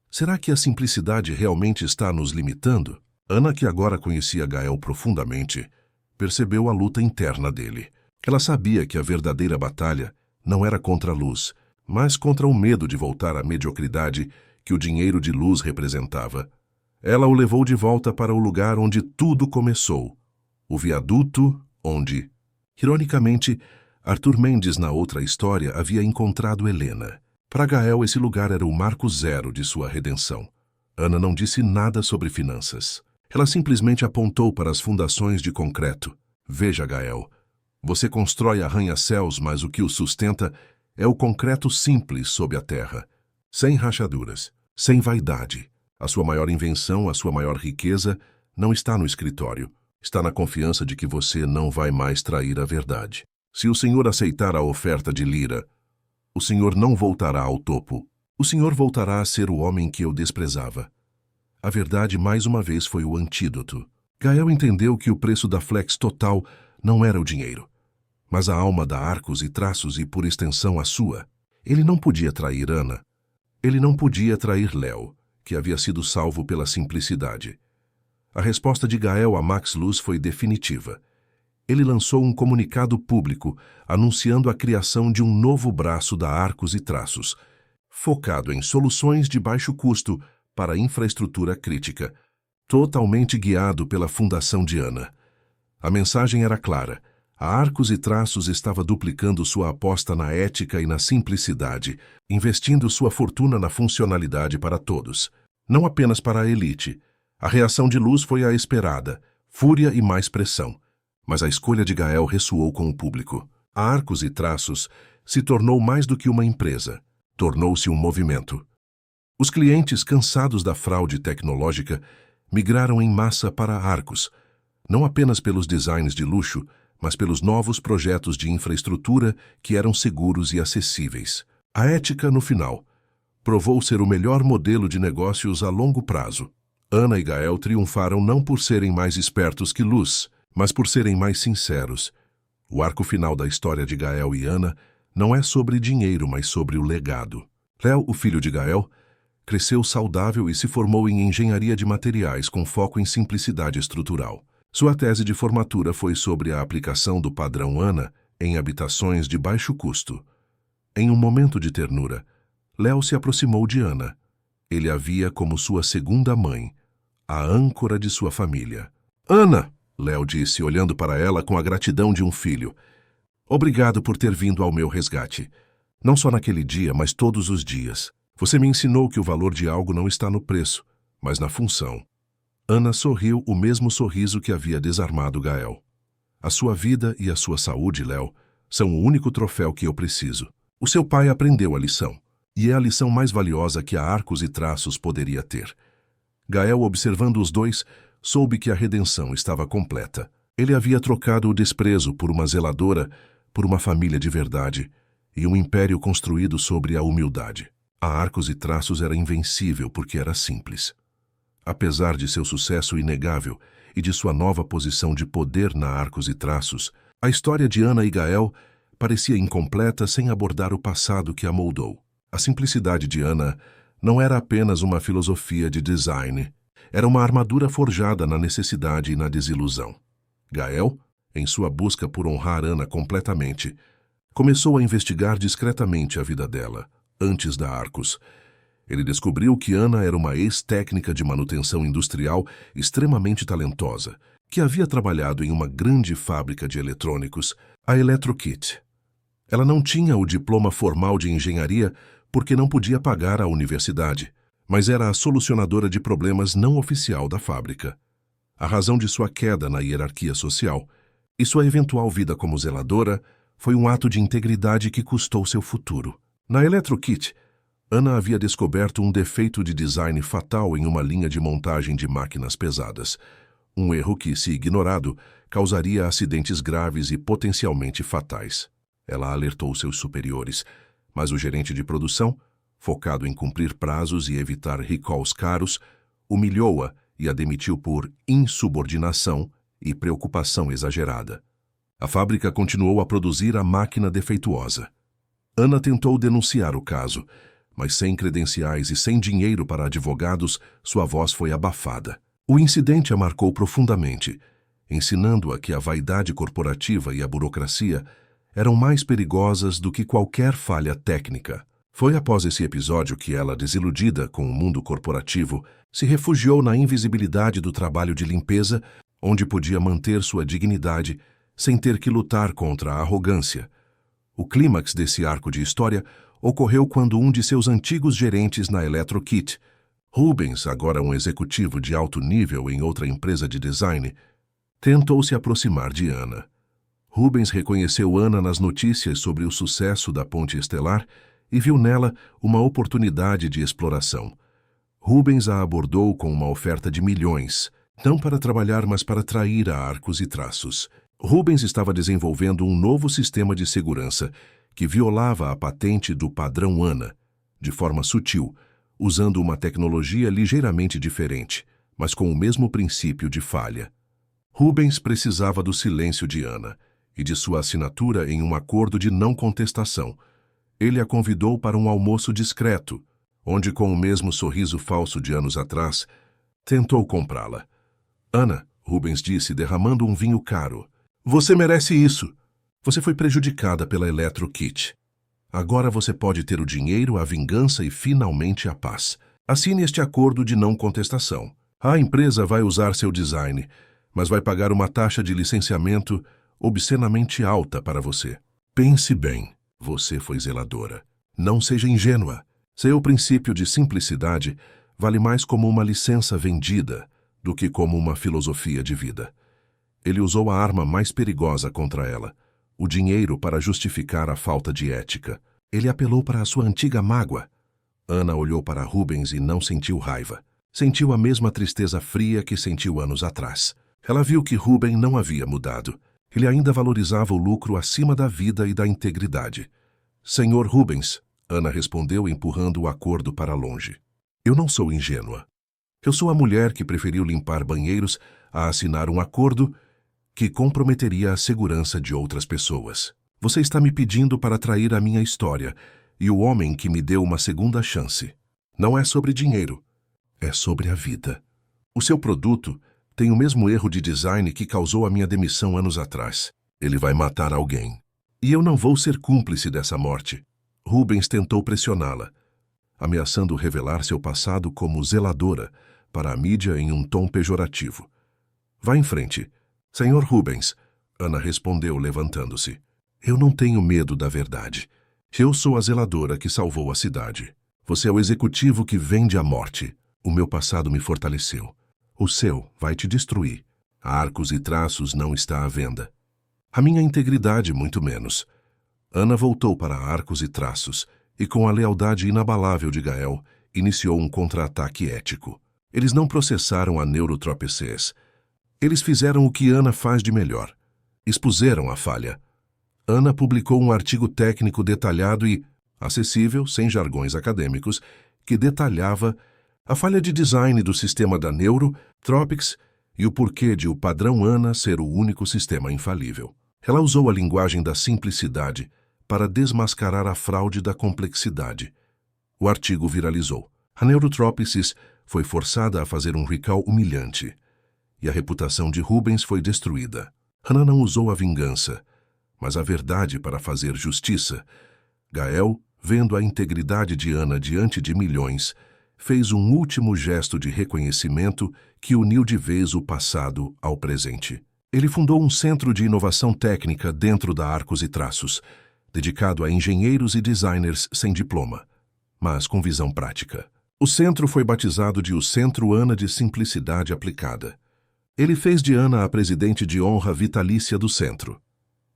será que a simplicidade realmente está nos limitando? Ana, que agora conhecia Gael profundamente, percebeu a luta interna dele. Ela sabia que a verdadeira batalha não era contra a Luz, mas contra o medo de voltar à mediocridade que o dinheiro de Luz representava. Ela o levou de volta para o lugar onde tudo começou, o viaduto onde, ironicamente, Arthur Mendes, na outra história, havia encontrado Helena. Para Gael, esse lugar era o marco zero de sua redenção. Ana não disse nada sobre finanças. Ela simplesmente apontou para as fundações de concreto. Veja, Gael, você constrói arranha-céus, mas o que o sustenta é o concreto simples sob a terra, sem rachaduras, sem vaidade. A sua maior invenção, a sua maior riqueza, não está no escritório. Está na confiança de que você não vai mais trair a verdade. Se o senhor aceitar a oferta de Lira, o senhor não voltará ao topo. O senhor voltará a ser o homem que eu desprezava. A verdade, mais uma vez, foi o antídoto. Gael entendeu que o preço da Flex Total não era o dinheiro, mas a alma da Arcos e Traços e, por extensão, a sua. Ele não podia trair Ana. Ele não podia trair Léo, que havia sido salvo pela simplicidade. A resposta de Gael a Max Luz foi definitiva. Ele lançou um comunicado público anunciando a criação de um novo braço da Arcos e Traços, focado em soluções de baixo custo para a infraestrutura crítica, totalmente guiado pela Fundação de Ana. A mensagem era clara. A Arcos e Traços estava duplicando sua aposta na ética e na simplicidade, investindo sua fortuna na funcionalidade para todos, não apenas para a elite. A reação de Luz foi a esperada, fúria e mais pressão. Mas a escolha de Gael ressoou com o público. A Arcos e Traços se tornou mais do que uma empresa, tornou-se um movimento. Os clientes, cansados da fraude tecnológica, migraram em massa para a Arcos, não apenas pelos designs de luxo, mas pelos novos projetos de infraestrutura que eram seguros e acessíveis. A ética, no final, provou ser o melhor modelo de negócios a longo prazo. Ana e Gael triunfaram não por serem mais espertos que Luz, mas por serem mais sinceros. O arco final da história de Gael e Ana não é sobre dinheiro, mas sobre o legado. Léo, o filho de Gael, cresceu saudável e se formou em engenharia de materiais com foco em simplicidade estrutural. Sua tese de formatura foi sobre a aplicação do padrão ANA em habitações de baixo custo. Em um momento de ternura, Léo se aproximou de Ana. Ele a via como sua segunda mãe, a âncora de sua família. Ana, Léo disse, olhando para ela com a gratidão de um filho. Obrigado por ter vindo ao meu resgate. Não só naquele dia, mas todos os dias. Você me ensinou que o valor de algo não está no preço, mas na função. Ana sorriu o mesmo sorriso que havia desarmado Gael. A sua vida e a sua saúde, Léo, são o único troféu que eu preciso. O seu pai aprendeu a lição, e é a lição mais valiosa que a Arcos e Traços poderia ter. Gael, observando os dois, soube que a redenção estava completa. Ele havia trocado o desprezo por uma zeladora, por uma família de verdade, e um império construído sobre a humildade. A Arcos e Traços era invencível porque era simples. Apesar de seu sucesso inegável e de sua nova posição de poder na Arcos e Traços, a história de Ana e Gael parecia incompleta sem abordar o passado que a moldou. A simplicidade de Ana não era apenas uma filosofia de design, era uma armadura forjada na necessidade e na desilusão. Gael, em sua busca por honrar Ana completamente, começou a investigar discretamente a vida dela, antes da Arcos. Ele descobriu que Ana era uma ex-técnica de manutenção industrial extremamente talentosa, que havia trabalhado em uma grande fábrica de eletrônicos, a Electrokit. Ela não tinha o diploma formal de engenharia porque não podia pagar a universidade, mas era a solucionadora de problemas não oficial da fábrica. A razão de sua queda na hierarquia social e sua eventual vida como zeladora foi um ato de integridade que custou seu futuro. Na Electrokit, Ana havia descoberto um defeito de design fatal em uma linha de montagem de máquinas pesadas. Um erro que, se ignorado, causaria acidentes graves e potencialmente fatais. Ela alertou seus superiores, mas o gerente de produção, focado em cumprir prazos e evitar recalls caros, humilhou-a e a demitiu por insubordinação e preocupação exagerada. A fábrica continuou a produzir a máquina defeituosa. Ana tentou denunciar o caso, mas sem credenciais e sem dinheiro para advogados, sua voz foi abafada. O incidente a marcou profundamente, ensinando-a que a vaidade corporativa e a burocracia eram mais perigosas do que qualquer falha técnica. Foi após esse episódio que ela, desiludida com o mundo corporativo, se refugiou na invisibilidade do trabalho de limpeza, onde podia manter sua dignidade sem ter que lutar contra a arrogância. O clímax desse arco de história ocorreu quando um de seus antigos gerentes na Electrokit, Rubens, agora um executivo de alto nível em outra empresa de design, tentou se aproximar de Ana. Rubens reconheceu Ana nas notícias sobre o sucesso da Ponte Estelar e viu nela uma oportunidade de exploração. Rubens a abordou com uma oferta de milhões, não para trabalhar, mas para trair a Arcos e Traços. Rubens estava desenvolvendo um novo sistema de segurança que violava a patente do padrão ANA, de forma sutil, usando uma tecnologia ligeiramente diferente, mas com o mesmo princípio de falha. Rubens precisava do silêncio de Ana e de sua assinatura em um acordo de não contestação. Ele a convidou para um almoço discreto, onde, com o mesmo sorriso falso de anos atrás, tentou comprá-la. Ana, Rubens disse, derramando um vinho caro, você merece isso. Você foi prejudicada pela Electrokit. Agora você pode ter o dinheiro, a vingança e finalmente a paz. Assine este acordo de não contestação. A empresa vai usar seu design, mas vai pagar uma taxa de licenciamento obscenamente alta para você. Pense bem, você foi zeladora. Não seja ingênua. Seu princípio de simplicidade vale mais como uma licença vendida do que como uma filosofia de vida. Ele usou a arma mais perigosa contra ela, o dinheiro, para justificar a falta de ética. Ele apelou para a sua antiga mágoa. Ana olhou para Rubens e não sentiu raiva. Sentiu a mesma tristeza fria que sentiu anos atrás. Ela viu que Rubens não havia mudado. Ele ainda valorizava o lucro acima da vida e da integridade. Senhor Rubens, Ana respondeu, empurrando o acordo para longe. Eu não sou ingênua. Eu sou a mulher que preferiu limpar banheiros a assinar um acordo que comprometeria a segurança de outras pessoas. Você está me pedindo para trair a minha história e o homem que me deu uma segunda chance. Não é sobre dinheiro, é sobre a vida. O seu produto tem o mesmo erro de design que causou a minha demissão anos atrás. Ele vai matar alguém. E eu não vou ser cúmplice dessa morte. Rubens tentou pressioná-la, ameaçando revelar seu passado como zeladora para a mídia em um tom pejorativo. Vá em frente, Sr. Rubens, Ana respondeu levantando-se. Eu não tenho medo da verdade. Eu sou a zeladora que salvou a cidade. Você é o executivo que vende a morte. O meu passado me fortaleceu. O seu vai te destruir. A Arcos e Traços não está à venda. A minha integridade, muito menos. Ana voltou para Arcos e Traços e, com a lealdade inabalável de Gael, iniciou um contra-ataque ético. Eles não processaram a Neurotropeces. Eles fizeram o que Ana faz de melhor. Expuseram a falha. Ana publicou um artigo técnico detalhado e acessível, sem jargões acadêmicos, que detalhava a falha de design do sistema da Neurotropics e o porquê de o padrão ANA ser o único sistema infalível. Ela usou a linguagem da simplicidade para desmascarar a fraude da complexidade. O artigo viralizou. A Neurotropics foi forçada a fazer um recall humilhante e a reputação de Rubens foi destruída. Ana não usou a vingança, mas a verdade para fazer justiça. Gael, vendo a integridade de Ana diante de milhões, fez um último gesto de reconhecimento que uniu de vez o passado ao presente. Ele fundou um centro de inovação técnica dentro da Arcos e Traços, dedicado a engenheiros e designers sem diploma, mas com visão prática. O centro foi batizado de o Centro Ana de Simplicidade Aplicada. Ele fez de Ana a presidente de honra vitalícia do centro.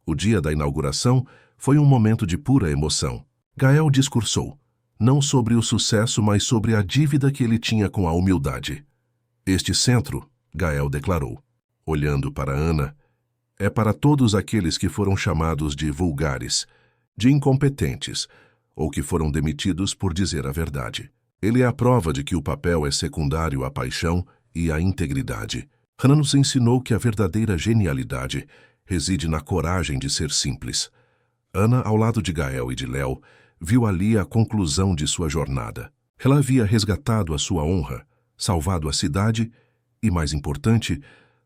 O dia da inauguração foi um momento de pura emoção. Gael discursou, não sobre o sucesso, mas sobre a dívida que ele tinha com a humildade. Este centro, Gael declarou, olhando para Ana, é para todos aqueles que foram chamados de vulgares, de incompetentes, ou que foram demitidos por dizer a verdade. Ele é a prova de que o papel é secundário à paixão e à integridade. Ana nos ensinou que a verdadeira genialidade reside na coragem de ser simples. Ana, ao lado de Gael e de Léo, viu ali a conclusão de sua jornada. Ela havia resgatado a sua honra, salvado a cidade e, mais importante,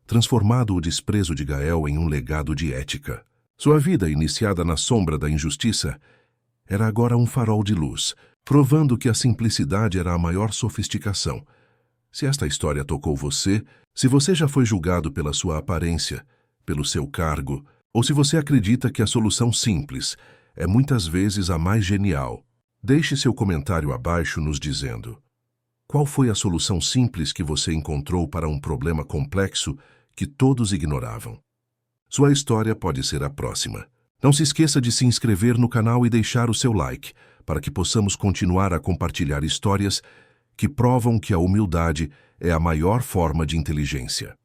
transformado o desprezo de Gael em um legado de ética. Sua vida, iniciada na sombra da injustiça, era agora um farol de luz, provando que a simplicidade era a maior sofisticação. Se esta história tocou você, se você já foi julgado pela sua aparência, pelo seu cargo, ou se você acredita que a solução simples é muitas vezes a mais genial, deixe seu comentário abaixo nos dizendo: qual foi a solução simples que você encontrou para um problema complexo que todos ignoravam? Sua história pode ser a próxima. Não se esqueça de se inscrever no canal e deixar o seu like, para que possamos continuar a compartilhar histórias que provam que a humildade é a maior forma de inteligência.